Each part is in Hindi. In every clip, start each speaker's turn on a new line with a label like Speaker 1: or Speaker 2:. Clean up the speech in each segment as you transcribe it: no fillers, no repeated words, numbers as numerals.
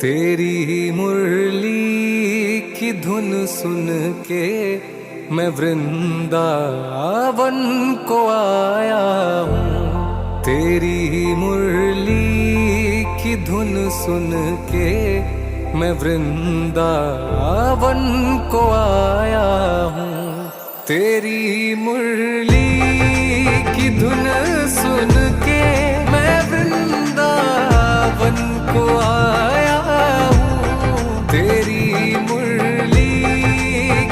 Speaker 1: तेरी ही मुरली की धुन सुन के मैं वृंदावन को आया हूँ। तेरी ही मुरली की धुन सुन के मैं वृंदावन को आया हूँ। तेरी मुरली की धुन सुन के मैं वृंदावन को आया हूँ। तेरी मुरली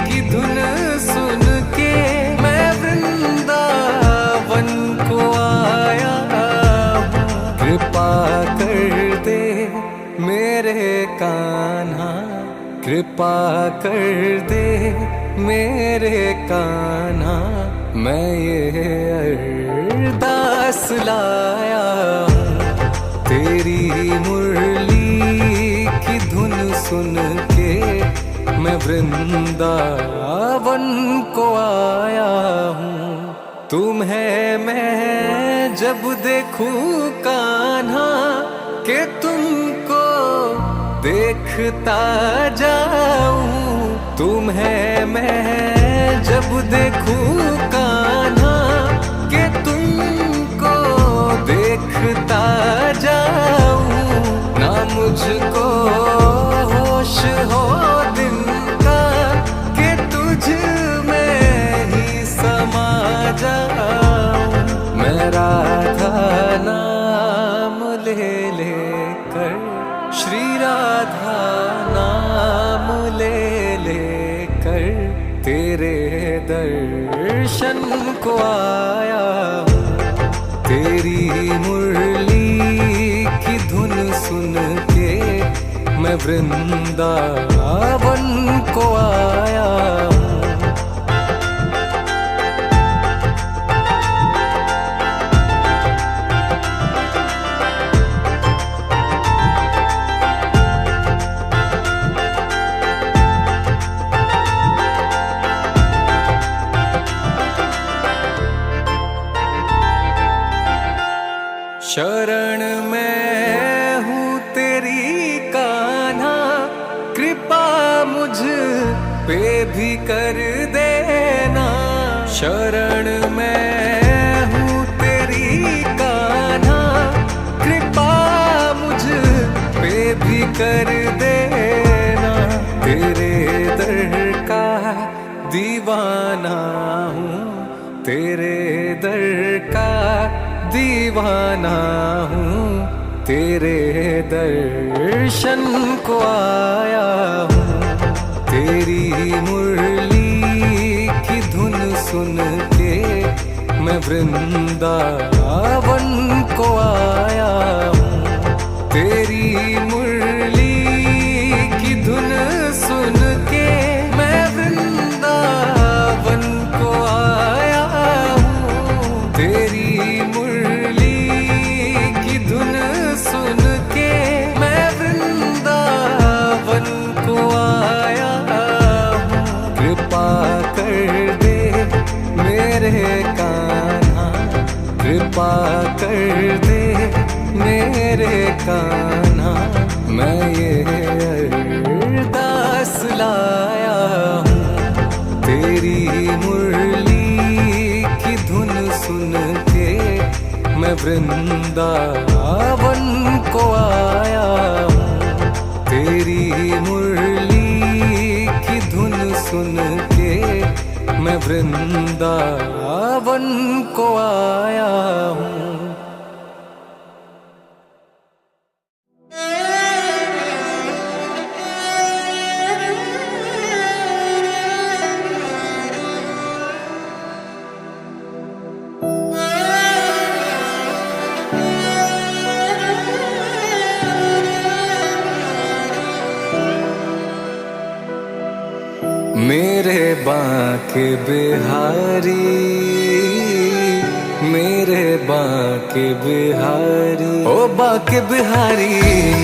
Speaker 1: की धुन सुन के मैं वृंदावन को आया हूँ। कृपा कर दे मेरे कान्हा, कृपा कर दे मेरे कान्हा, मैं ये अरदास लाया हूँ। तेरी मुरली की धुन सुन के मैं वृंदावन को आया हूँ। तुम्हें मैं जब देखूं कान्हा के तुमको देखता जाऊं। तुम्हें मैं जब देखूं कान्हा के तुमको देखता जाऊं। ना मुझको होश हो दिन का कि तुझ में ही समा जाऊं। मैं राधा नाम ले लेकर, श्री राधा नाम ले लेकर तेरे दर्शन को आया हूँ। तेरी मुरली की धुन सुन के मैं वृंदावन को आया हूँ। शरण में हूँ तेरी कान्हा, कृपा मुझ पे भी कर देना। शरण में हूँ तेरी कान्हा, कृपा मुझ पे भी कर देना। तेरे दर का दीवाना हूँ, तेरे दर का दीवाना हूँ। तेरे दर्शन को आया हूँ। तेरी मुरली की धुन सुन के मैं वृंदावन को आया हूँ। तेरी मुरली की धुन सुन के मैं वृंदावन को आया हूँ। तेरी धुन सुन के मैं वृंदावन को आया हूँ। कृपा कर दे मेरे कान्हा, कृपा कर दे मेरे कान्हा, मैं ये अरदास लाया हूँ। तेरी मुरली की धुन सुन के मैं वृंदावन को आया हूँ। तेरी मुरली की धुन सुन के मैं वृंदावन को आया हूँ। मेरे बांके बिहारी, मेरे बांके बिहारी, ओ बांके बिहारी,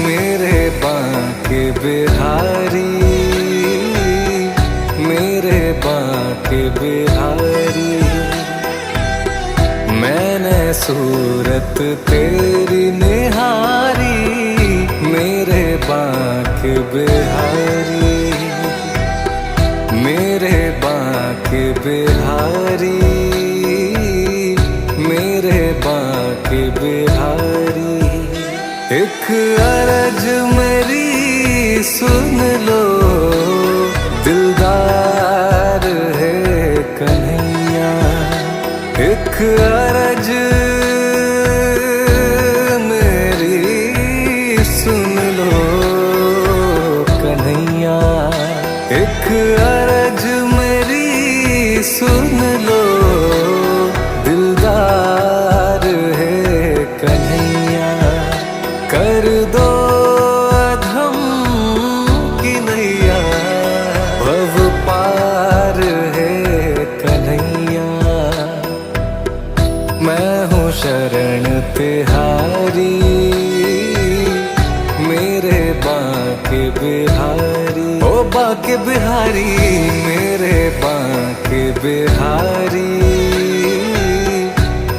Speaker 1: मेरे बांके बिहारी, मेरे बांके बिहारी। मैंने सूरत तेरी निहारी, मेरे बांके बांके बिहारी, मेरे बांके बिहारी, मेरे बांके बिहारी। एक अर्ज मेरी सुन लो, दिलदार है कन्हैया। एक अर्ज मेरी सुन लो कन्हैया, एक अर्ज मेरी सुन लो, दिलदार है कन्हैया। कर दो अधम की नैया, भव पार है कन्हैया। मैं हूँ शरण तिहारी, मेरे बांके बिहारी। ओ बांके बिहारी, मेरे बांके बिहारी,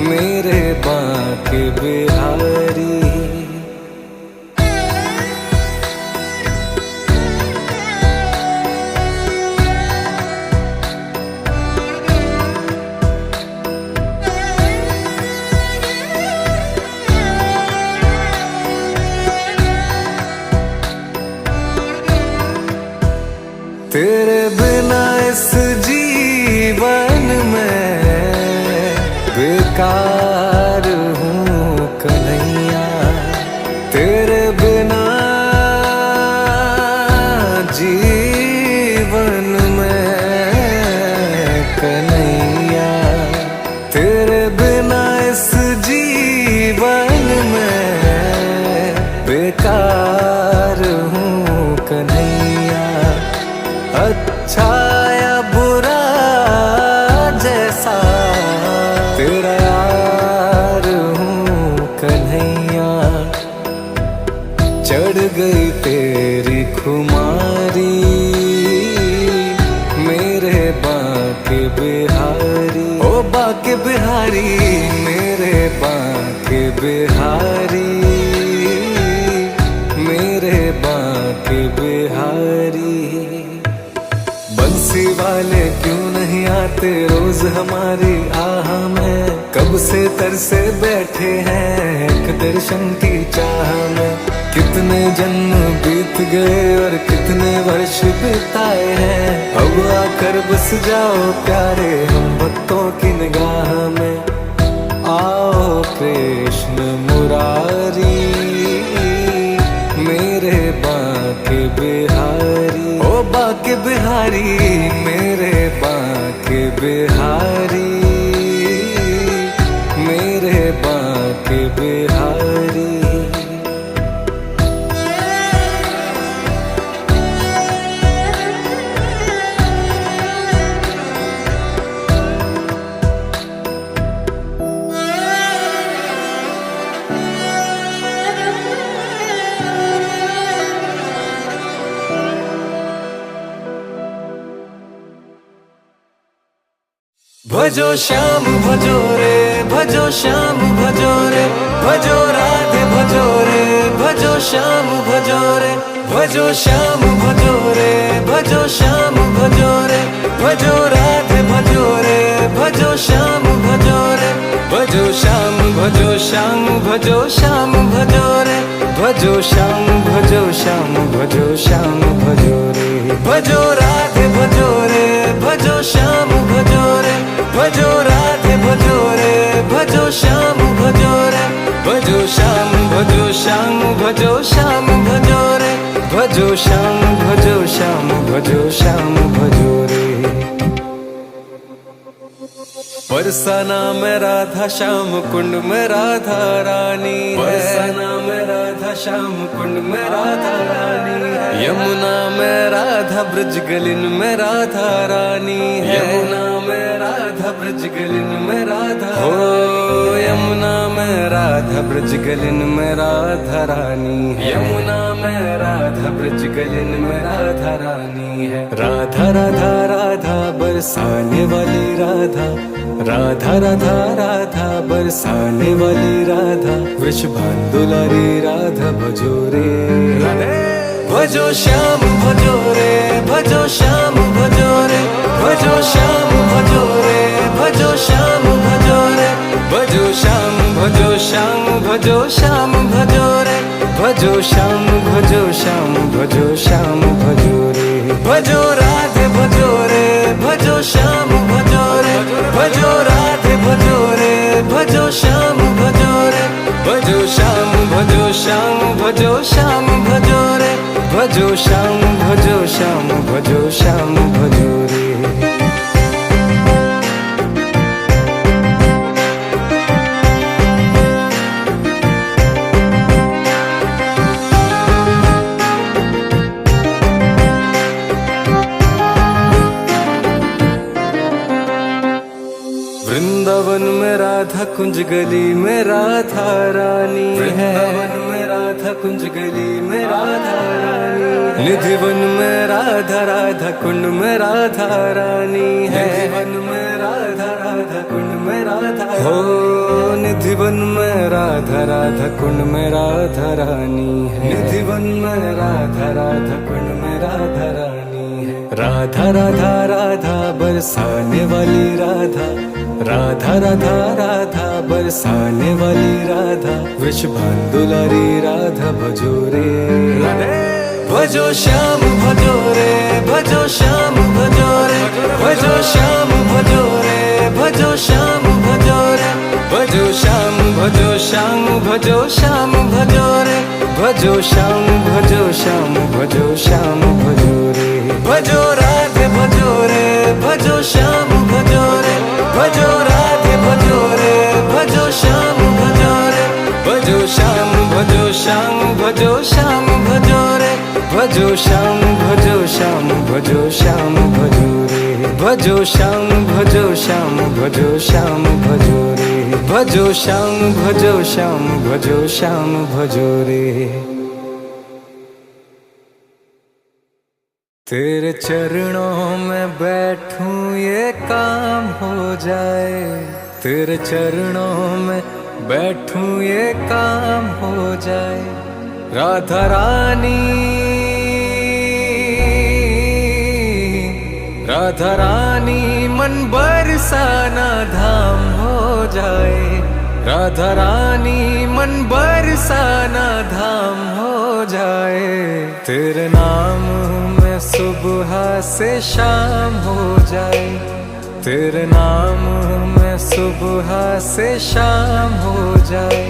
Speaker 1: मेरे बांके बिहारी। तेरे बिना इस जीवन में बेकार हूँ कन्हैया। तेरे बिना जीवन में कन्हैया, तेरे बिना इस जीवन में बेकार हूँ कन्हैया। अच्छा या बुरा जैसा तेरा यार हूँ कन्हैया। चढ़ गई तेरी खुमारी, मेरे बांके बिहारी। ओ बांके बिहारी, मेरे बांके बिहारी, मेरे बांके बिहारी। बंसी वाले क्यों नहीं आते रोज हमारी आह में, कब से तरसे बैठे हैं एक दर्शन की चाह में। कितने जन्म बीत गए और कितने वर्ष बिताए हैं, अब आकर बस जाओ प्यारे हम भक्तों की निगाह में। आओ कृष्ण मुरारी, मेरे बांके बिहारी। ओ बांके बिहारी, मेरे बांके बिहारी, मेरे बांके बिहारी। भजो श्याम भजो रे, भजो श्याम भजो रे, भजो राधे भजो रे, भजो श्याम भजो रे, भजो श्याम भजो रे, भजो श्याम भजो रे, भजो राधे भजो रे, भजो श्याम भजो रे, भजो श्याम भजो श्याम भजो श्याम भजो रे, भजो श्याम भजो श्याम भजो श्याम भजो रे, भजो राधे भजो रे, भजो श्याम भजो रे, भजो राधे भजो रे, भजो श्याम भजो रे, भजो श्याम भजो श्याम भजो श्याम भजो रे, भजो श्याम भजो श्याम भजो श्याम भजो रे। बरसाना में राधा श्याम कुंड में राधा रानी, बरसाना में राधा श्याम कुंड में राधा रानी है। यमुना में राधा ब्रज गलिन में राधा रानी है, यमुना में राधा ब्रज गलिन में राधा। हो यमुना में राधा ब्रज गलिन में राधा रानी है, यमुना में राधा ब्रज गलिन में राधा रानी है। राधा राधा राधा बरसाने वाली राधा, राधा राधा राधा बरसाने वाली राधा, वृषभान दुलारी राधा भजो रे। भजो श्याम भजो रे भजो श्याम भजो रे भजो श्याम भजो रे भजो श्याम भजो रे भजो श्याम भजो श्याम भजो श्याम भजो रे भजो श्याम भजो श्याम भजो श्याम भजो रे भजो राधे भजो रे भजो श्याम भजो रे भजो राधे भजो रे भजो श्याम भजो रे भजो श्याम भजो श्याम भजो श्याम भजो रे भजो श्याम भजो श्याम भजो श्याम भजो रे। वृंदावन में राधा कुंज गली में राधा रानी है, वृंदावन में राधा कुंज गली में राधा रानी, निधि वन में राधा राधा कुंड में राधा रानी है, वन में राधा राधा कुंड में राधा हो, निधि वन में राधा राधा कुंड में राधा रानी है, निधि वन में राधा राधा कुंड में राधा रानी है। राधा राधा राधा बरसाने वाली राधा, राधा राधा राधा बरसाने वाली राधा, वृषभान दुलारी राधा भजो रे भजो श्याम भजो रे भजो श्याम भजो रे भजो श्याम भजो रे भजो श्याम भजो रे भजो श्याम भजो श्याम भजो श्याम भजो रे भजो श्याम भजो श्याम भजो श्याम भजो रे भजो राधे भजो रे भजो श्याम भजो रे भजो राधे भजो रे भजो श्याम भजो रे भजो श्याम भजो श्याम भजो श्याम भजो रे भजो श्याम भजो श्याम भजो श्याम भजो रे भजो श्याम भजो श्याम भजो श्याम भजो रे भजो श्याम भजो श्याम भजो श्याम भजो रे। तेरे चरणों में बैठूं ये काम हो जाए, तेरे चरणों में बैठूं ये काम हो जाए, राधा रानी राधा रानी मन बरसाना धाम हो जाए, राधा रानी मन बरसाना धाम हो जाए, तेरे नाम में सुबह से शाम हो जाए, तेरे नाम में सुबह से शाम हो जाए,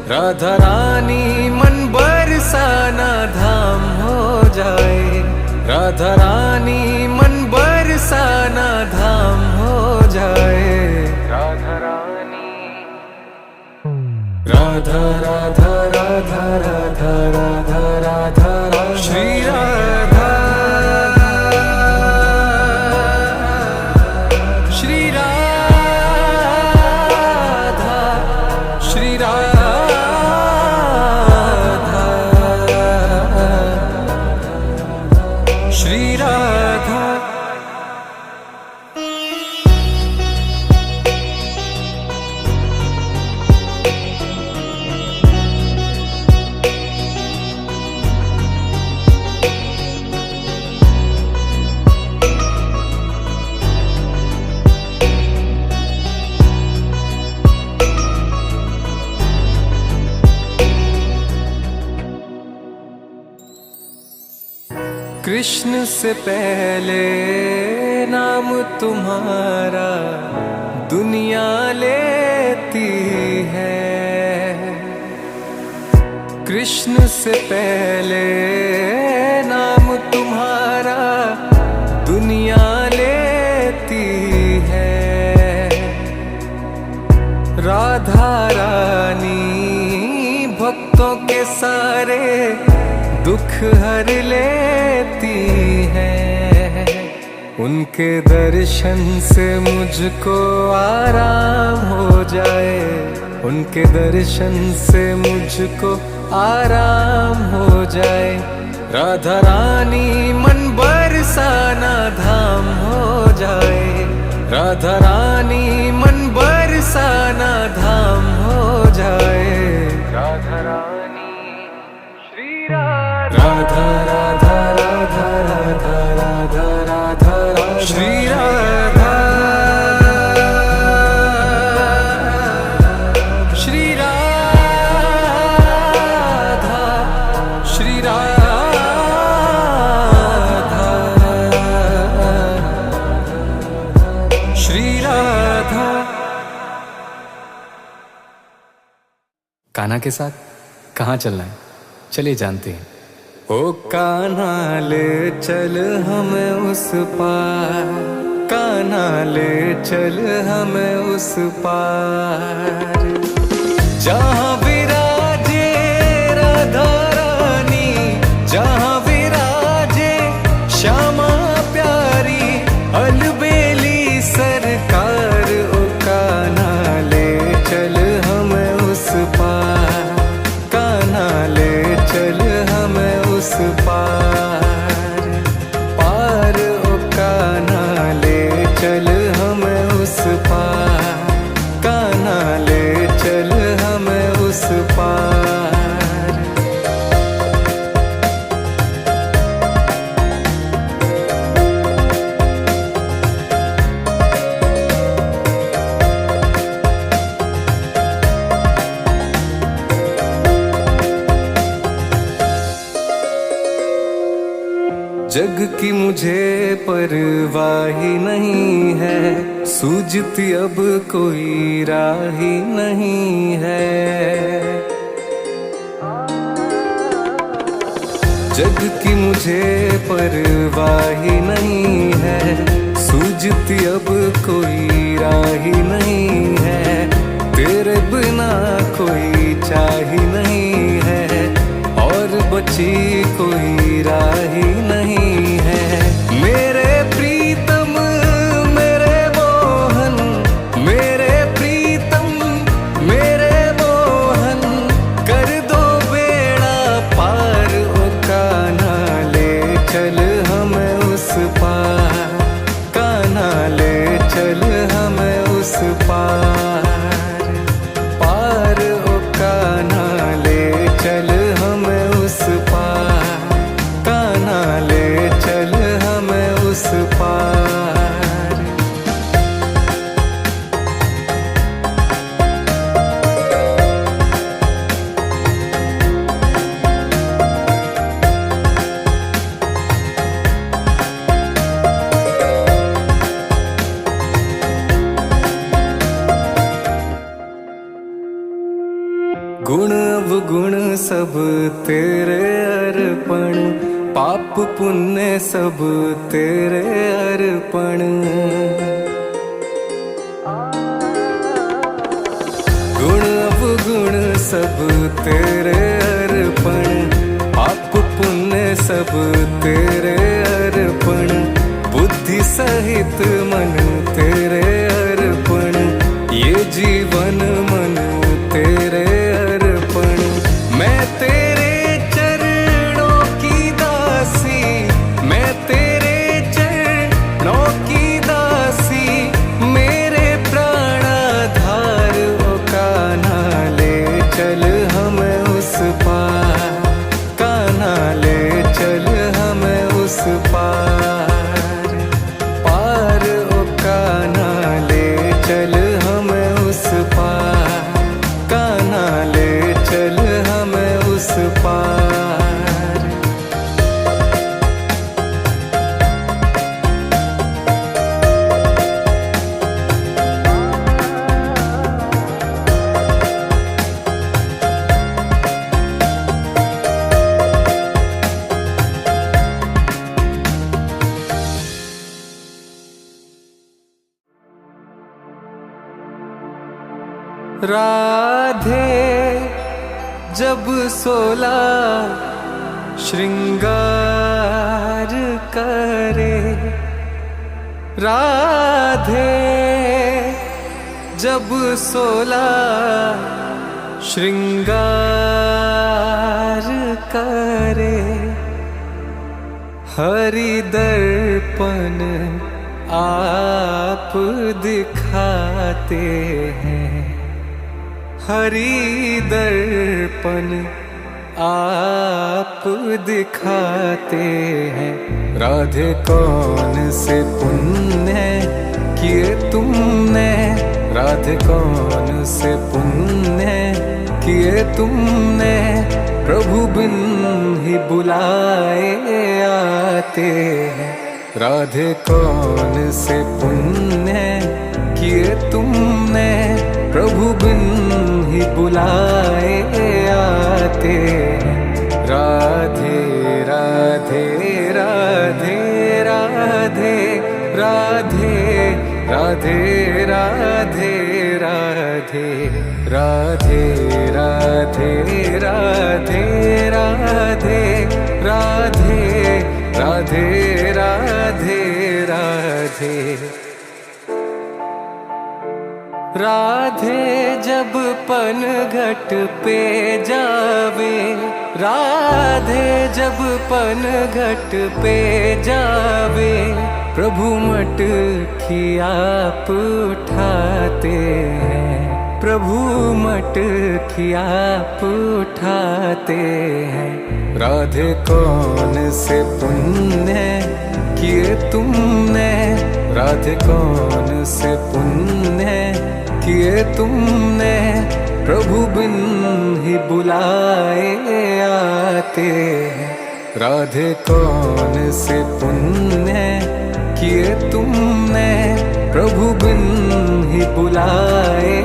Speaker 1: राधा रानी मन बरसाना धाम हो जाए, राधा रानी मन बरसाना धाम हो जाए, राधा रानी राधा राधा राधा राधा राधा राधा राधा श्री राधा श्री राधा श्री राधा श्री राधा। कृष्ण से पहले नाम तुम्हारा दुनिया लेती है, कृष्ण से पहले नाम तुम्हारा दुनिया लेती है, राधा रानी भक्तों के सारे दुख हर लेती है, उनके दर्शन से मुझको आराम हो जाए, उनके दर्शन से मुझको आराम हो जाए, राधा रानी मन बरसाना धाम हो जाए, राधा रानी मन बरसाना धाम हो जाए, राधा रानी श्री राधा राधा के साथ कहाँ चलना है, चलिए जानते हैं। ओ कान्हा ले चल हमें उस पार, कान्हा ले चल हमें उस पार, जहाँ विराजे राधा रानी, जहाँ विराजे श्यामा प्यारी, अलबेली सरकार। ओ कान्हा ले चल हमें उस पार, कान्हा ले चल हमें उस पार, पार। ओ कान्हा ले चल हमें उस पार, कान्हा ले चल हमें उस पार। जग की मुझे परवाह ही नहीं है, सूझती अब कोई राह ही नहीं है। जग की मुझे परवाह ही नहीं है, सूझती अब कोई राह ही नहीं है। तेरे बिना कोई चाह नहीं है, और बची कोई राह ही नहीं है। मेरे प्रीतम मेरे मोहन, मेरे प्रीतम मेरे मोहन, कर दो बेड़ा पार। ओ कान्हा ले चल हमें उस पार, कान्हा ले चल हमें उस पार, पार। ओ कान्हा ले चल हमें उस पार, कान्हा ले चल हमें उस पार। गुण अवगुण सब तेरे अर्पण, पाप पुण्य सब तेरे अर्पण। गुण अवगुण सब तेरे अर्पण, पाप पुण्य सब तेरे अर्पण। बुद्धि सहित मन तेरे अर्पण, ये जीवन मन तेरे अर्पण। मैं तेरे चरणों की दासी, मैं तेरे चरणों की दासी, मेरे प्राणाधार। ओ कान्हा ले चल हमें उस पार, कान्हा ले चल हमें उस पार, पार। ओ कान्हा ले चल हमें उस पार, कान्हा ले चल हमें उस पार। राधे जब 16 श्रृंगार करे, राधे जब 16 श्रृंगार करे। हरि दर्पण आप दिखाते हैं, हरि दर्पण आप दिखाते हैं। राधे कौन से पुण्य किए तुमने, राधे कौन से पुण्य किए तुमने, प्रभु बिन ही बुलाए आते हैं। राधे कौन से पुण्य किए तुमने, प्रभु बिन ही बुलाए आते हैं। राधे राधे राधे राधे राधे राधे राधे राधे राधे राधे राधे राधे राधे राधे राधे राधे राधे जब पनघट पे जावे, राधे जब पनघट पे जावे, प्रभु मटकी आप उठाते हैं। प्रभु मटकी आप उठाते हैं। राधे कौन से पुण्य किए तुमने, राधे कौन से पुण्य किए तुमने, प्रभु बिन ही बुलाए आते हैं। राधे कौन से पुण्य किए तुमने, प्रभु बिन ही बुलाए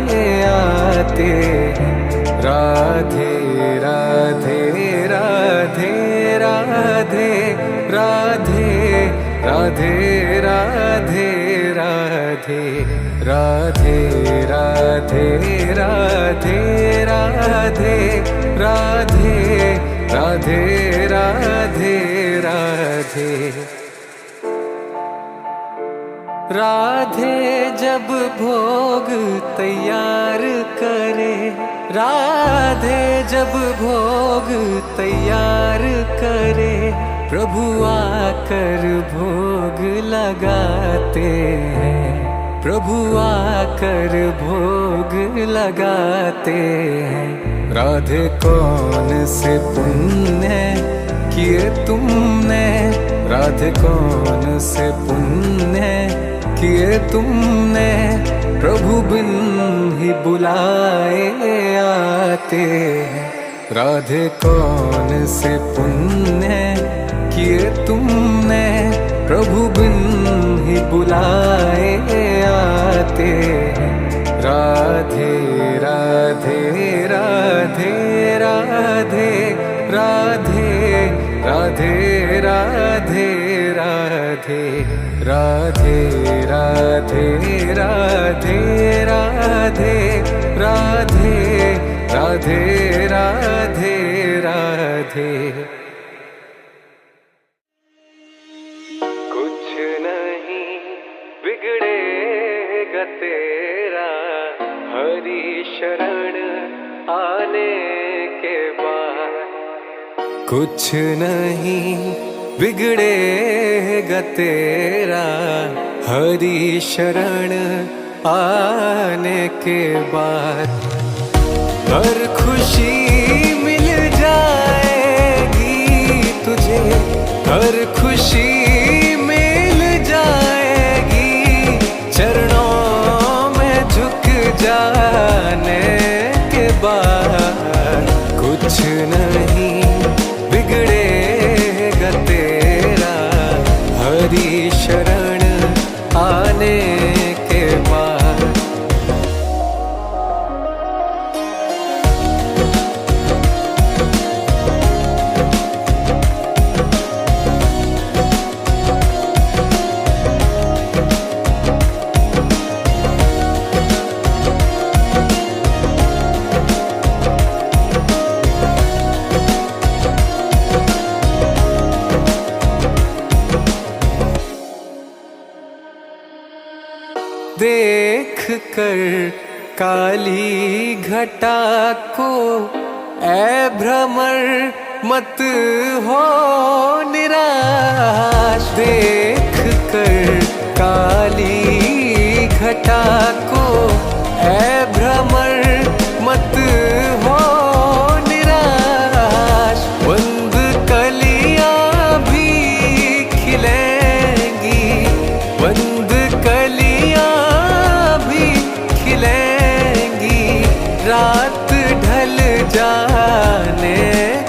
Speaker 1: आते हैं। राधे राधे राधे राधे राधे राधे राधे राधे राधे राधे राधे राधे राधे राधे राधे राधे राधे जब भोग तैयार करे, राधे जब भोग तैयार करे, प्रभु आकर भोग लगाते हैं। प्रभु आकर भोग लगाते हैं। राधे कौन से पुण्य किए तुमने, राधे कौन से पुण्य किए तुमने, प्रभु बिन ही बुलाए आते हैं। राधे कौन से पुण्य किए तुमने, प्रभु बिन ही बुलाए आते हैं। राधे राधे राधे राधे राधे राधे राधे राधे राधे राधे राधे राधे राधे राधे राधे राधे कुछ नहीं बिगड़ेगा तेरा, हरि शरण आने के बाद। कुछ नहीं बिगड़ेगा तेरा, हरि शरण आने के बाद। हर खुशी मिल जाएगी तुझे, हर खुशी मिल जाएगी, चरणों में झुक जाने के बाद। कुछ नहीं बिगड़ेगा तेरा, हरि शरण आने के बाद। देख कर काली घटा को ऐ भ्रमर मत हो निराश। देख कर काली घटा को ऐ भ्रमर मत हो निराश। बंद कलियां भी खिलेंगी, बंद कलियां भी खिलेंगी, रात ढल जाने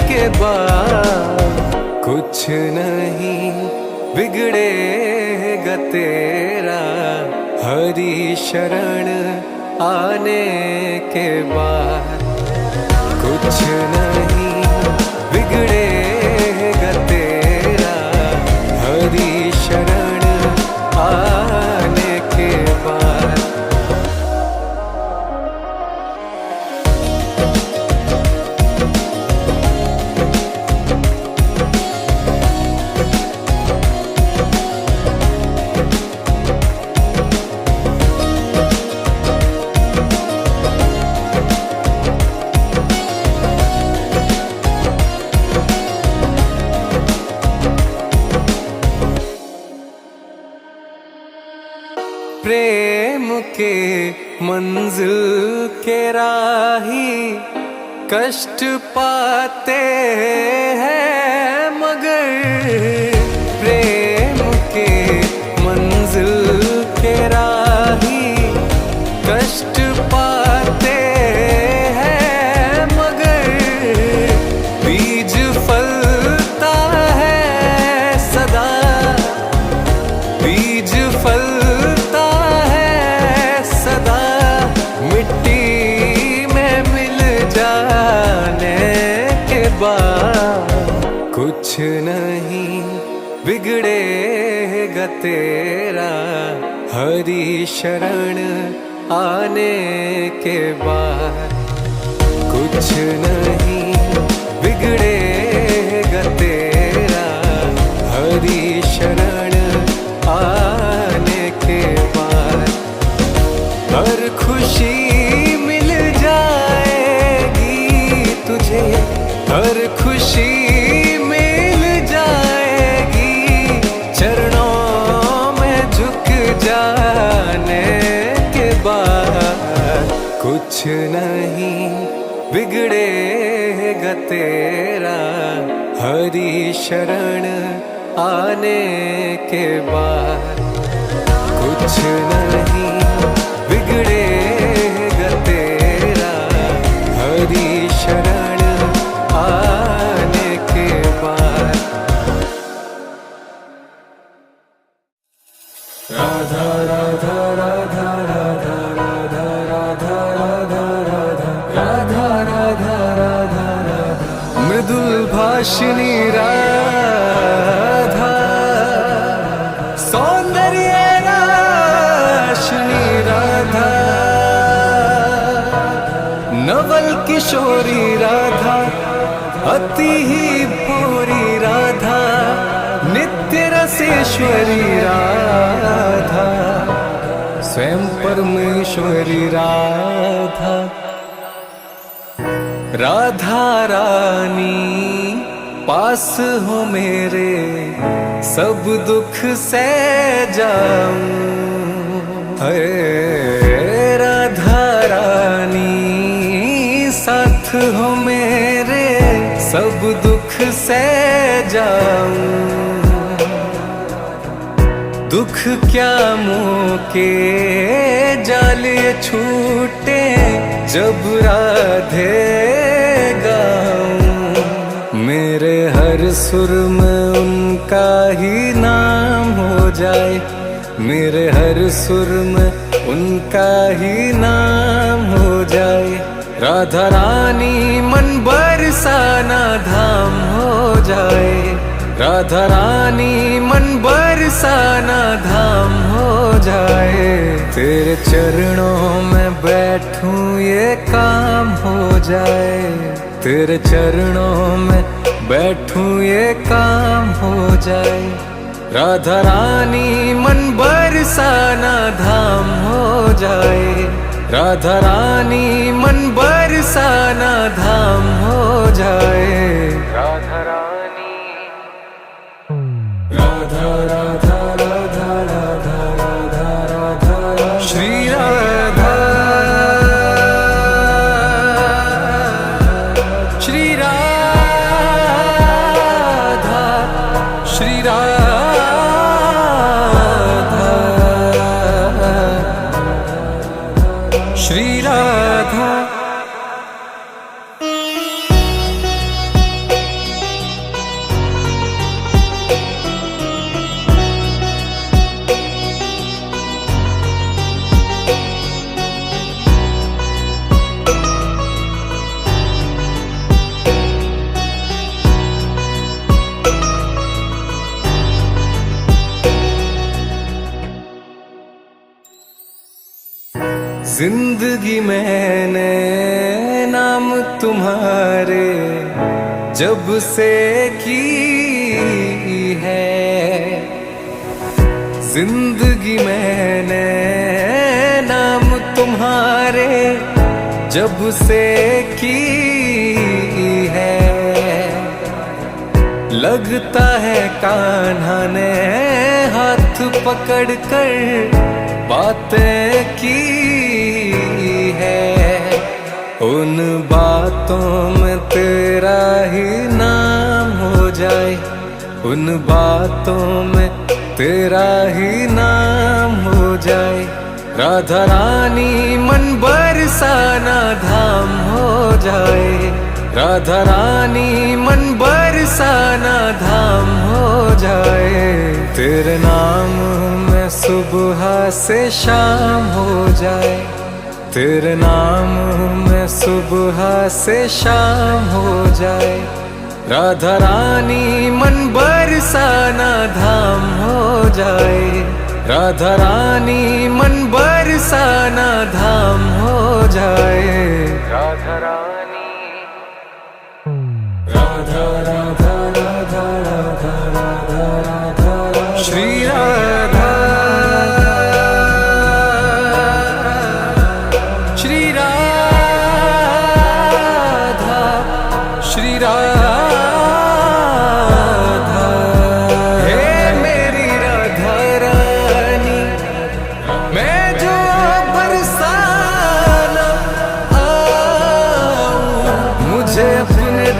Speaker 1: के बाद। कुछ नहीं बिगड़ेगा तेरा, हरि शरण आने के बाद कुछ नहीं बिगड़ेगा तेरा, हरी शरण आने के बाद। प्रेम के मंजिल के राही कष्ट पाते हैं, मगर प्रेम के मंजिल के राही कष्ट पाते हैं, मगर बीज फलता है सदा, बीज फलता है सदा, मिट्टी में मिल जाने के बाद कुछ नहीं बिगड़ेगा तेरा, हरी शरण आने के बाद कुछ नहीं बिगड़ेगा तेरा, हरी शरण आने के बाद। हर खुशी मिल जाएगी तुझे, हर खुशी मिल जाएगी, चरणों में झुक जाने के बाद कुछ नहीं बिगड़ेगा तेरा, हरी शरण आने के बाद कुछ नहीं बिगड़ेगा तेरा, हरी शरण आने के बाद। राधा राधा राधा राधा राधा राधा राधा राधा राधा राधा राधा, मृदुल भाषिणी राधा, सौंदर्य राशिनी राधा, नवल किशोरी राधा, अति ही भोरी राधा, नित्य रसेश्वरी राधा, स्वयं परमेश्वरी राधा। राधा रानी पास हो मेरे, सब दुख सह जाऊं, है राधा रानी साथ हो मेरे, सब दुख सह जाऊं। दुख क्या मुँह के जाले छूटे, जब राधे गाऊं, मेरे हर सुर में उनका ही नाम हो जाए, मेरे हर सुर में उनका ही नाम हो जाए। राधा रानी मन बरसाना धाम हो जाए, राधा रानी मन बरसाना धाम हो जाए। तेरे चरणों में बैठूं ये काम हो जाए, तेरे चरणों में बैठूं ये काम हो जाए। राधा रानी मन बरसाना धाम हो जाए, राधा रानी मन बरसाना धाम हो जाए। राधा रानी राधा राधा राधा राधा राधा राधा श्री राधा श्री राधा श्री राधा श्री राधा। जिंदगी मैंने नाम तुम्हारे जब से की है, जिंदगी मैंने नाम तुम्हारे जब से की है। लगता है कान्हा ने हाथ पकड़ कर बातें की है, उन बातों में तेरा ही नाम हो जाए, उन बातों में तेरा ही नाम हो जाए। राधा रानी मन बरसाना धाम हो जाए, राधा रानी मन बरसाना धाम हो जाए। तेरे नाम में सुबह से शाम हो जाए, तेरे नाम में सुबह से शाम हो जाए। राधा रानी मन बरसाना धाम हो जाए, राधा रानी मन बरसाना धाम हो जाए। राधा रानी राधा राधा राधा राधा राधा राधा श्री राधा श्री राधा श्री राधा।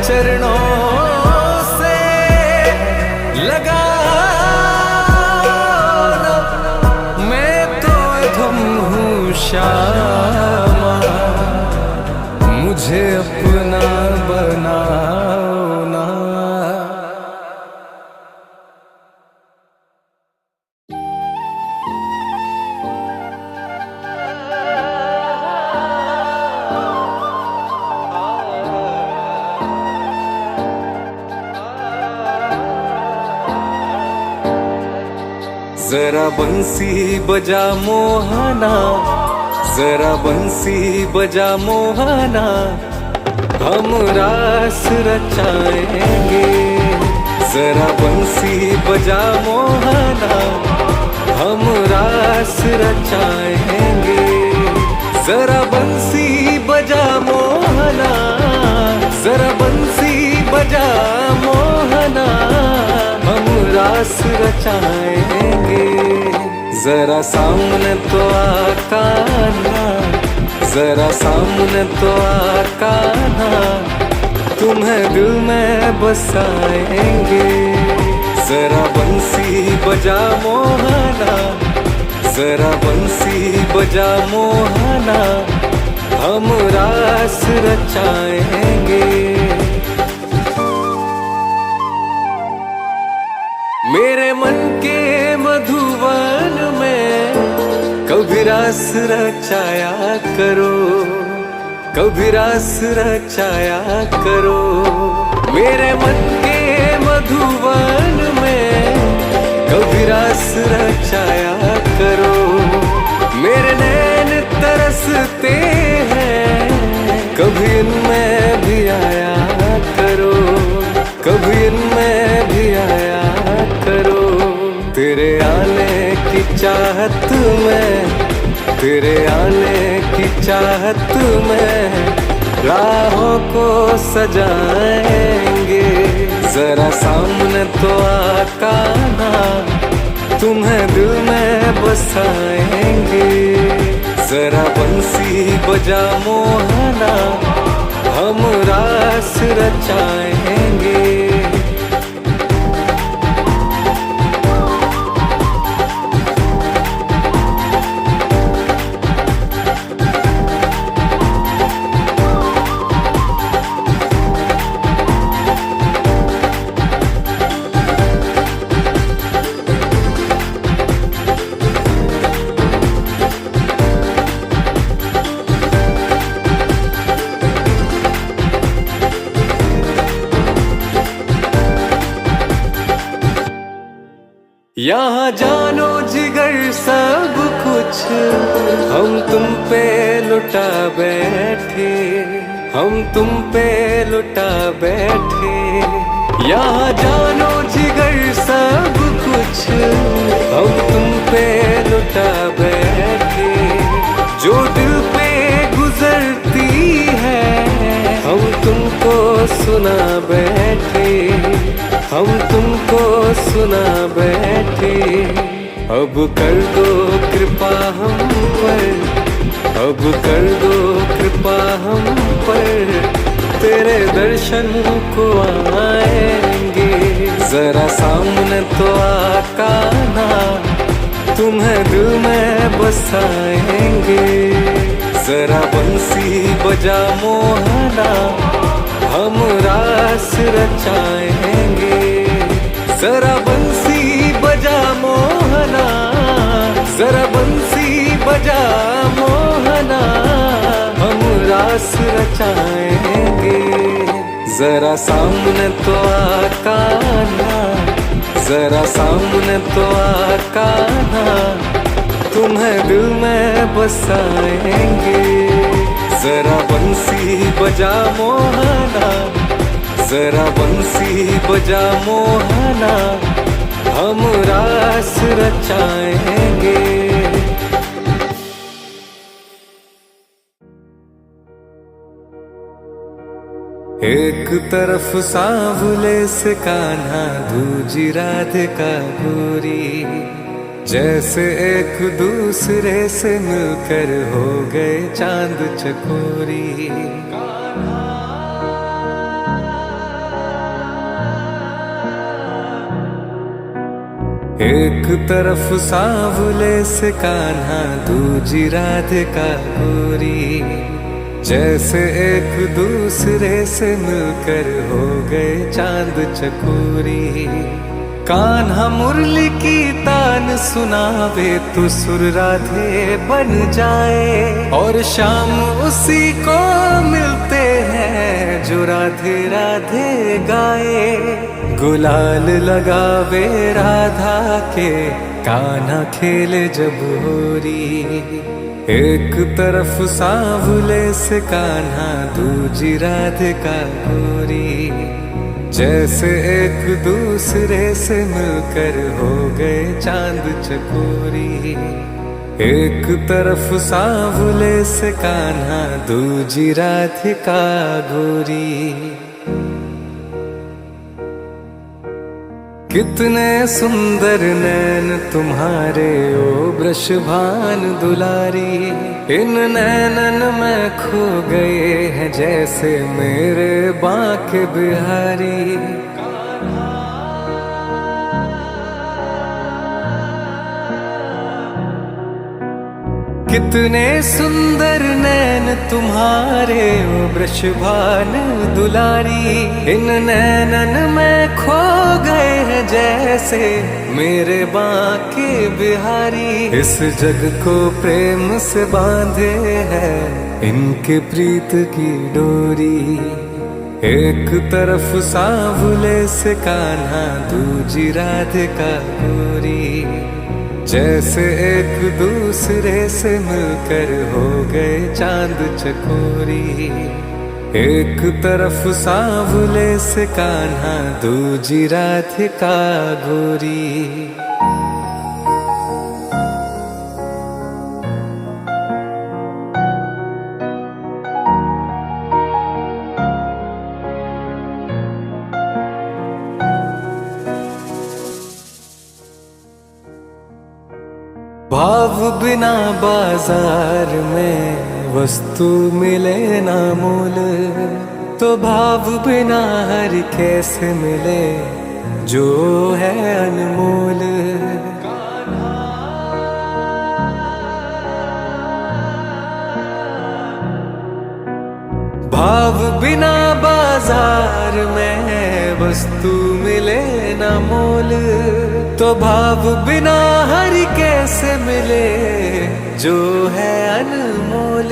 Speaker 1: चरणों से लगा मैं तो अधम हूँ श्यामा, मुझे अपना बनाओ ना। जरा बंसी बजा मोहना, जरा बंसी बजा मोहना, हम रास रचाएंगे। जरा बंसी बजा मोहना, हम रास रचाएंगे। जरा बंसी बजा मोहना, जरा बंसी बजा मोहना, हम रास रचाएंगे। जरा सामने तो आका ना, जरा सामने तो आका ना, तुम्हें दिल में बसाएंगे। जरा बंसी बजा मोहना, जरा बंसी बजा मोहना, हम रास रचाएंगे। मेरे मन के मधुवन में कभी रास रचाया करो, कभी रास रचाया करो। मेरे मन के मधुवन में कभी रास रचाया करो। मेरे नैन तरसते हैं, कभी इनमें भी आया करो, कभी इनमें भी आया करो। तेरे आने की चाहत में, तेरे आने की चाहत में राहों को सजाएंगे। जरा सामने तो आका ना, तुम्हें दिल में बसाएंगे। जरा बंसी बजा मोहना, हम रास रचाएंगे। यहाँ जानो जिगर सब कुछ हम तुम पे लुटा बैठे, हम तुम पे लुटा बैठे। यहाँ जानो जिगर सब कुछ हम तुम पे लुटा बैठे। जो दिल पे गुजरती है हम तुमको सुना बैठे, हम तुमको सुना बैठे। अब कर दो कृपा हम पर, अब कर दो कृपा हम पर, तेरे दर्शन को आएंगे। जरा सामने तो आका ना, तुम्हें दिल में बसाएंगे। जरा बंसी बजा मोहना, हम रास रचाएंगे। जरा बंसी बजा मोहना, जरा बंसी बजा मोहना, हम रास रचाएंगे। जरा सामने तो आका ना, जरा सामने तो आका ना, तुम्हें दिल में बसाएंगे। जरा बंसी बजा मोहना, जरा बंसी बजा मोहना, हम रास रचाएंगे। एक तरफ सांवले से कान्हा, दूजी राधिका गोरी, जैसे एक दूसरे से मिलकर हो गए चांद चकोरी। एक तरफ सांवले से कान्हा, दूजी राधिका गोरी, जैसे एक दूसरे से मिलकर हो गए चांद चकोरी। कान्हा मुरली की तान सुनावे तो सुर राधे बन जाए, और शाम उसी को मिलते हैं जो राधे राधे गाए। गुलाल लगावे राधा के, कान्हा खेले जब होरी। एक तरफ सांवले से कान्हा, दूजी राधिका गोरी, जैसे एक दूसरे से मिलकर हो गए चांद चकोरी। एक तरफ सांवले से कान्हा, दूजी राधिका गोरी। कितने सुंदर नैन तुम्हारे ओ वृषभान दुलारी, इन नैनन में खो गए हैं जैसे मेरे बांके बिहारी। कितने सुंदर नैन तुम्हारे ओ वृषभान दुलारी, इन नैनन में खो गए हैं जैसे मेरे बांके बिहारी। इस जग को प्रेम से बांधे है इनके प्रीत की डोरी। एक तरफ सांवले से कान्हा, दूजी राधिका गोरी, जैसे एक दूसरे से मिलकर हो गए चांद चकोरी। एक तरफ सांवले से कान्हा, दूजी राधिका गोरी। भाव बिना बाजार में वस्तु मिले ना मोल, तो भाव बिना हर कैसे मिले जो है अनमोल। भाव बिना बाजार में वस्तु मिले न मोल, तो भाव बिना हरि कैसे मिले जो है अनमोल।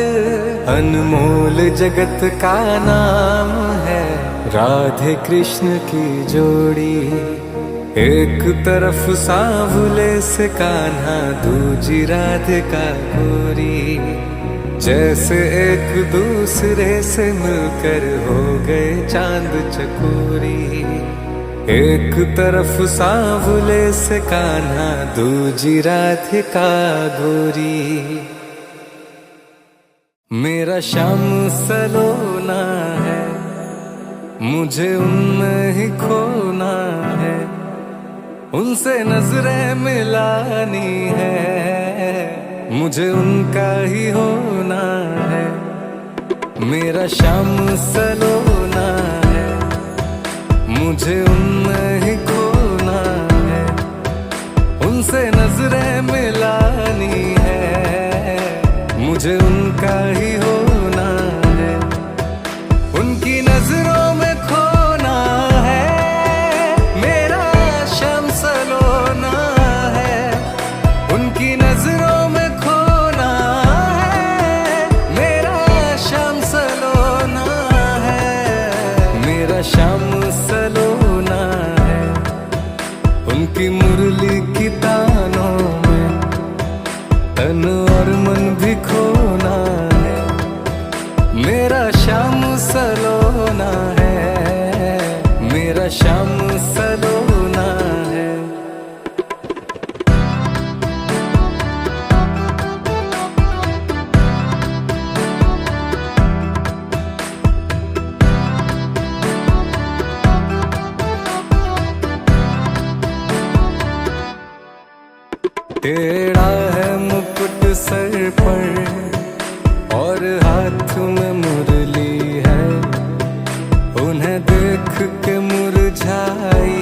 Speaker 1: अनमोल जगत का नाम है राधे कृष्ण की जोड़ी। एक तरफ सांवले से कान्हा, दूजी राधिका गोरी, जैसे एक दूसरे से मिलकर हो गए चांद चकोरी। एक तरफ सांवले से कान्हा, दूजी राधिका गोरी। मेरा श्याम सलोना है, मुझे उनमें ही खोना है, उनसे नजरें मिलानी है, मुझे उनका ही होना है। मेरा श्याम सलोना है, मुझे उनमें ही खोना है, उनसे नजरें मिलानी है, मुझे उनका ही होना है। उनकी नजरों में खोना है, मेरा श्याम सलोना है। उनकी नजरों में खोना है, मेरा श्याम सलोना है। मेरा श्याम सलोना है, उनकी मुरली की तानों में तन और मन भी खोना है। मेरा श्याम सलोना है, मेरा श्याम सलोना है। टेढ़ा है मुकुट सर पर और हाथ में मुरली है, उन्हें देख के मुरझाई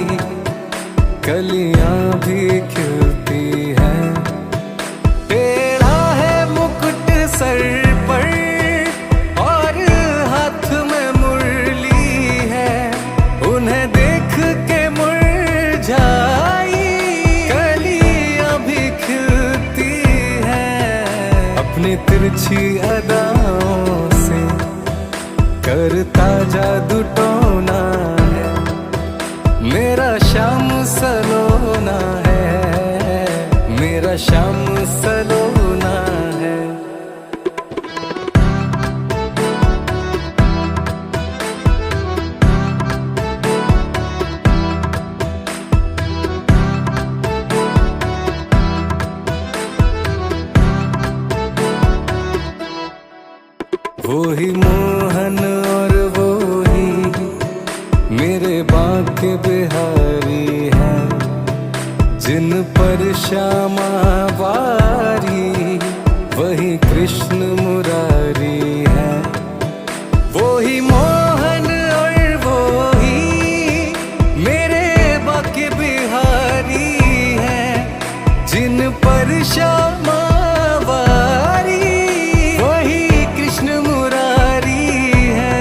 Speaker 1: कलियां भी खिलती हैं। टेढ़ा है मुकुट सर पर और हाथ में मुरली है, उन्हें देख के मुरझाई कलियां भी खिलती हैं। अपनी तिरछी अदाओं से करता जादू टोना है, मेरा श्याम सलोना है, मेरा श्याम सलोना है। वो ही मोहन और वो ही मेरे बांके बिहारी हैं, जिन पर श्यामा वारी वही कृष्ण मुरारी है। वो ही मोहन और वो ही मेरे बांके बिहारी हैं, जिन पर श्यामा वारी वही कृष्ण मुरारी है।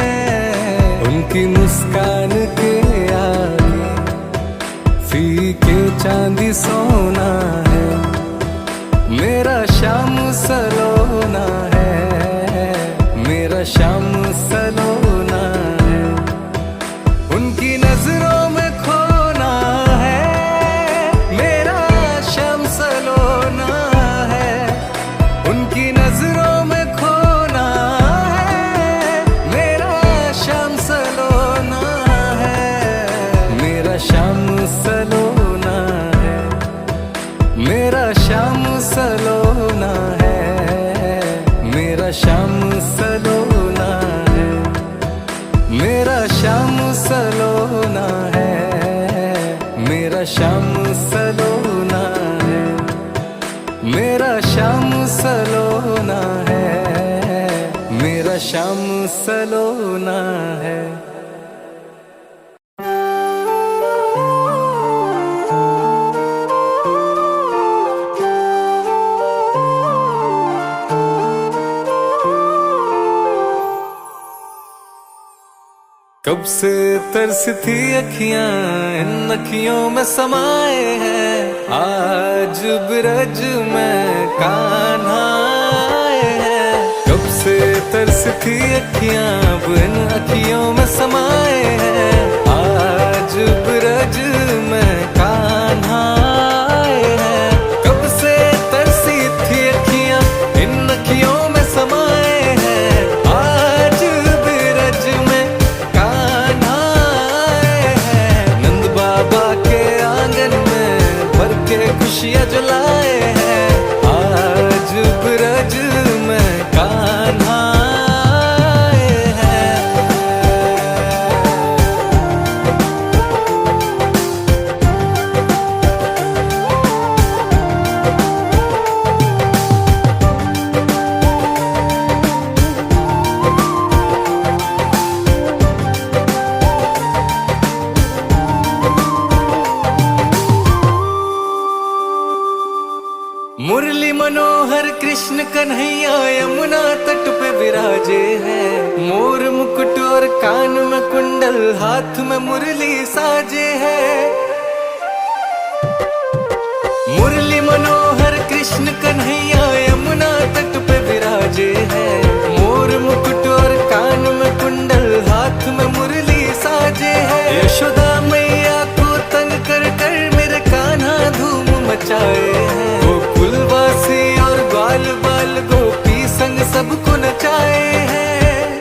Speaker 1: उनकी मुस्कान के आगे फीके चांदी सोना है, मेरा श्याम सलोना है, मेरा श्याम सलोना है। उनकी नजरों में खोना है, मेरा श्याम सलोना है। उनकी नजरों में खोना है, मेरा श्याम सलोना है। मेरा श्याम सलोना है, मेरा श्याम सलोना है, मेरा श्याम सलोना है। मेरा श्याम सलोना है, मेरा श्याम सलोना है। मेरा श्याम सलोना है, मेरा श्याम सलोना है। कब से तरसती अखियां इन अखियों में समाए हैं, आज ब्रज में कान्हा आए हैं। कब से तरसती अखियां अब इन अखियों में समाए हैं, आज ब्रज में कान्हा खुशियाँ जो लाए हैं। आज ब्रज में कान्हा आए हैं। मुरली मनोहर कृष्ण कन्हैया यमुना तट पे विराजे हैं। मोर मुकुट और कान में कुंडल, हाथ में मुरली साजे हैं। मुरली मनोहर कृष्ण कन्हैया यमुना तट पे विराजे हैं। मोर मुकुट और कान में कुंडल, हाथ में मुरली साजे हैं। यशोदा मैया को तंग कर कर मेरे कान्हा धूम मचाए हैं। कुलवासी और बाल बाल गोपी संग सबको नचाए हैं।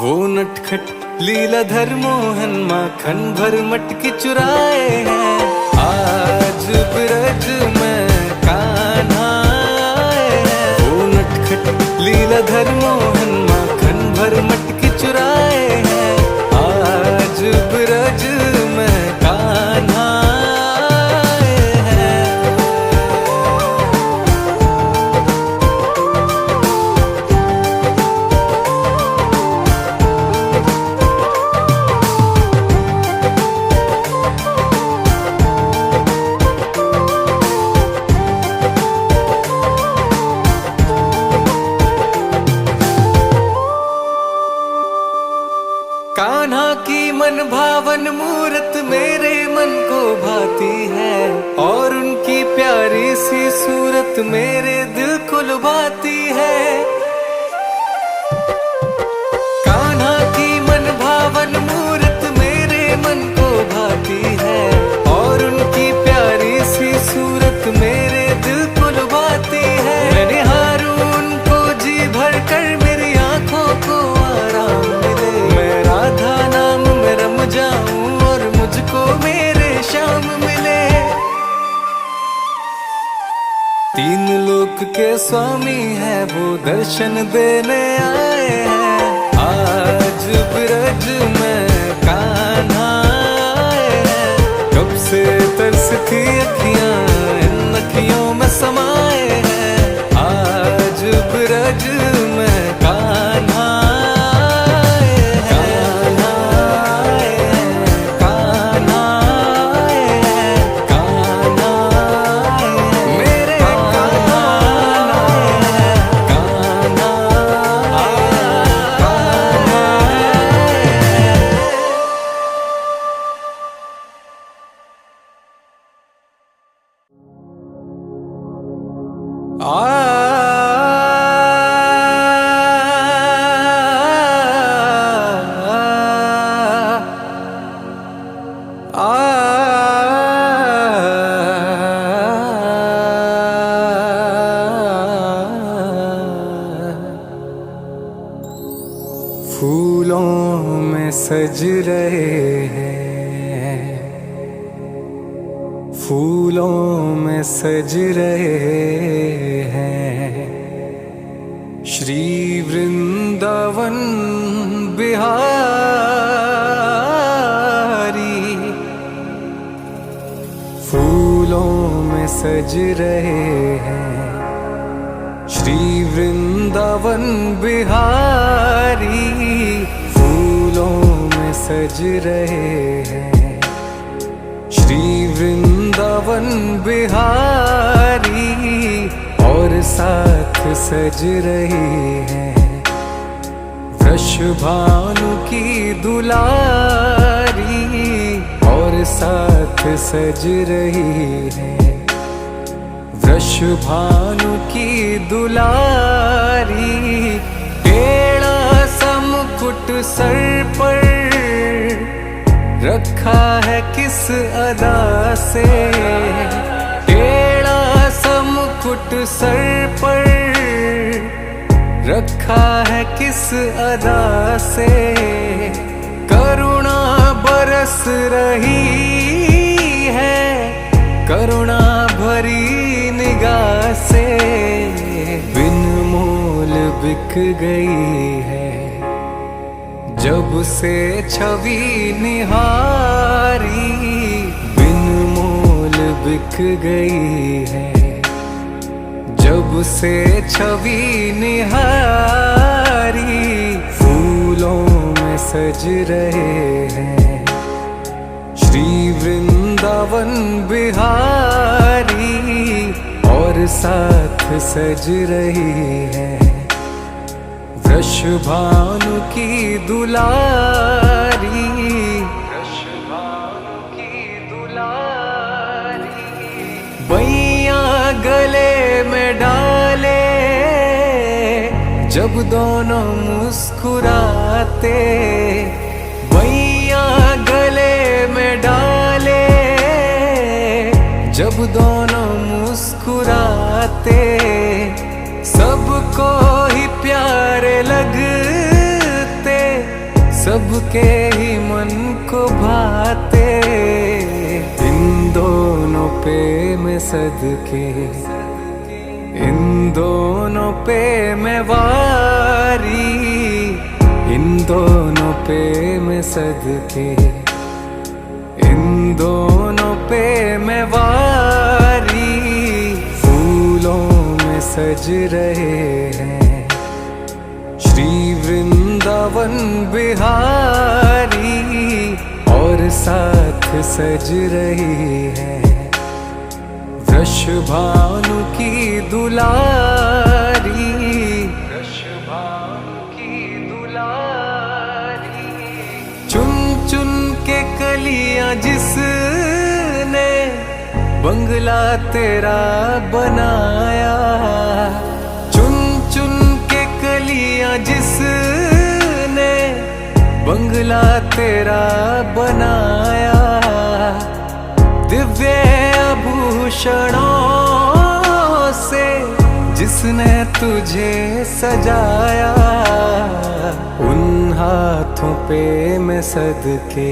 Speaker 1: वो नटखट लीलाधर मोहन माखन भर मटकी चुराए हैं। आज ब्रज में कान्हा आए हैं। वो नटखट लीलाधर मोहन माखन भर मटकी चुराए हैं। आज ब्रज में कान्हा कान्हा की मन भावन मूरत मेरे मन को भाती है। और उनकी प्यारी सी सूरत मेरे दिल को लुभाती है। कान्हा की मन भावन मूरत मेरे मन को भाती है। और उनकी प्यारी सी सूरत मेरे दिल को लुभाती है। मैं निहारूं उनको जी भर कर, मेरी आंखों को आराम मिले। मैं राधा नाम में रम जाऊं और मुझको मेरे श्याम मिले। तीन लोक के स्वामी है वो दर्शन देने आए हैं। आज ब्रज में कान्हा आए हैं। कब से तरसती अखियां इन अखियों में समाए हैं। आज ब्रज में कान्हा फूलों में सज रहे हैं। फूलों में सज रहे हैं। श्री वृंदावन बिहारी। फूलों में सज रहे हैं। श्री वृंदावन बिहारी। फूलों में सज रहे हैं। श्री वृंदावन बिहारी। और साथ सज रही है वृषभानु की दुलारी। और साथ सज रही है वृषभानु की दुलारी। टेढ़ा सा मुकुट सर पर रखा है किस अदा से। टेढ़ा सा मुकुट सर पर रखा है किस अदा से। करुणा बरस रही है गई है, जब से छवि निहारी बिन मोल बिक गई है, जब से छवि निहारी फूलों में सज रहे हैं श्री वृंदावन बिहारी, और साथ सज रही है वृषभानु की दुलारी, वृषभानु की दुलारी। बैया गले में डाले जब दोनों मुस्कुराते, बैया गले में डाले जब दोनों मुस्कुराते, सबको ही प्यारे लगते, सबके ही मन को भाते। इन दोनों पे मैं सदके, इन दोनों पे मैं वारी, इन दोनों पे मैं सदके, इन दोनों पे मैं वारी, फूलों में सज रहे हैं श्री वृंदावन बिहारी, और साथ सज रही है वृषभानु की दुलारी, वृषभानु की दुलारी। चुन चुन के कलियां जिसने बंगला तेरा बनाया, चुन चुन के कलियां जिसने बंगला तेरा बनाया, दिव्य आभूषणों से जिसने तुझे सजाया, उन हाथों पे मैं सदके,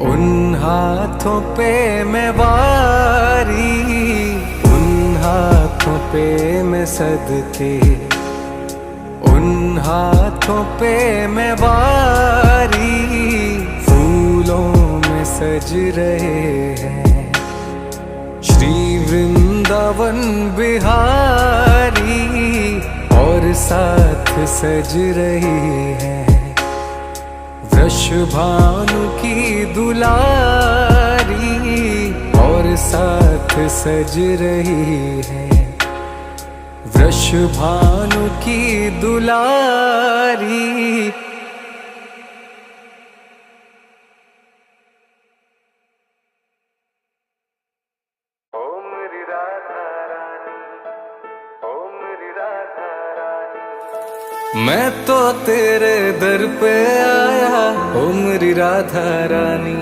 Speaker 1: उन हाथों पे मैं वारी, उन हाथों पे मैं सदके, उन हाथों पे मैं वारी, फूलों में सज रहे हैं श्री वृंदावन बिहारी, और साथ सज रही है वृषभानु की दुलारी, और साथ सज रही है वृषभानु की दुलारी। मैं तो तेरे दर पे आया ओ मेरी राधा रानी,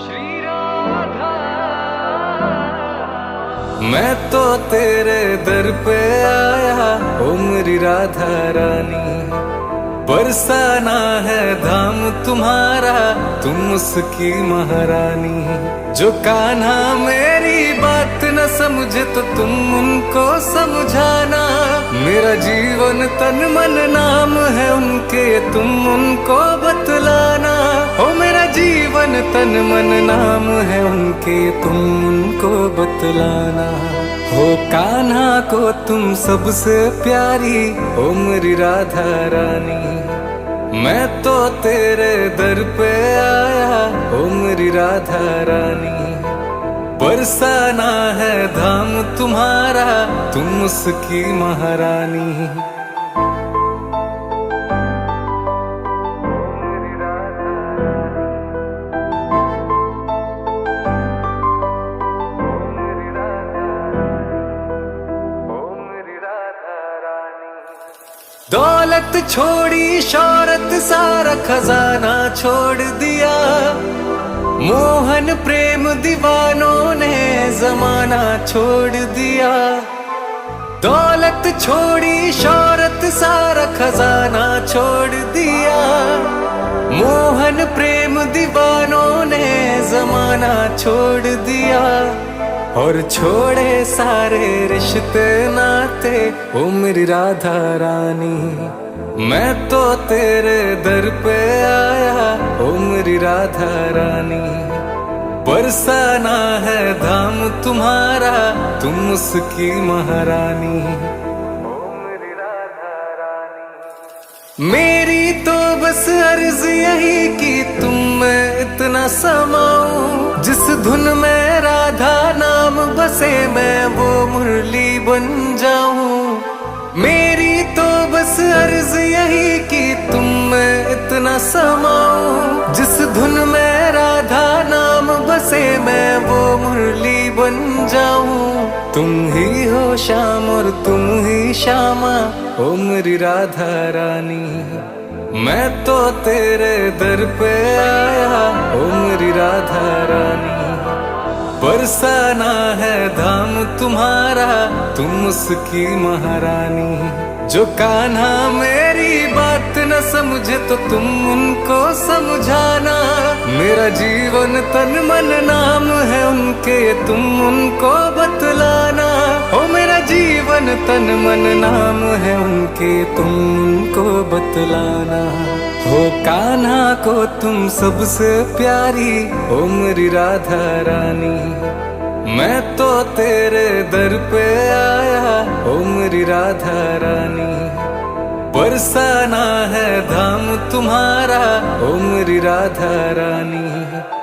Speaker 1: श्री राधा। मैं तो तेरे दर पे आया ओ मेरी राधा रानी, बरसाना है धाम तुम्हारा तुम उसकी महारानी। जो कान्हा मेरी बात न समझे तो तुम उनको समझाना, मेरा जीवन तन मन नाम है उनके तुम उनको बतलाना। ओ मेरा जीवन तन मन नाम है उनके तुम उनको बतलाना। हो कान्हा को तुम सबसे प्यारी ओ मेरी राधा रानी, मैं तो तेरे दर पे आया ओ मेरी राधा रानी। बरसाना है धाम तुम्हारा तुम उसकी महारानी। दौलत छोड़ी शौहरत सारा खजाना छोड़ दिया, मोहन प्रेम दीवानों ने जमाना छोड़ दिया। दौलत छोड़ी शौहरत सारा खजाना छोड़ दिया, मोहन प्रेम दीवानों ने जमाना छोड़ दिया। और छोड़े सारे रिश्ते नाते, ओ मेरी राधा रानी। मैं तो तेरे दर पे आया, ओ मेरी राधा रानी। बरसाना है धाम तुम्हारा, तुम उसकी महारानी। मेरी तो बस अर्ज यही कि तुम में इतना समाऊं, जिस धुन में राधा नाम बसे मैं वो मुरली बन जाऊं। मेरी तो बस अर्ज यही कि तुम में इतना समाऊं, जिस धुन में राधा नाम बसे मैं वो मुरली बन जाऊं। तुम ही हो श्याम और तुम ही श्यामा, ओ मेरी राधा रानी। मैं तो तेरे दर पे आया, ओ मेरी राधा रानी। बरसाना है धाम तुम्हारा, तुम उसकी महारानी। जो कान्हा मेरी बात न समझे तो तुम उनको समझाना। मेरा जीवन तन मन नाम है उनके, तुम उनको बतलाना। ओ मेरा जीवन तन मन नाम है उनके, तुम उनको बतलाना। हो कान्हा को तुम सबसे प्यारी, ओ मेरी राधा रानी। मैं तो तेरे दर पे आया, ओ मेरी राधा रानी। बरसाना है धाम तुम्हारा, ओ मेरी राधा रानी।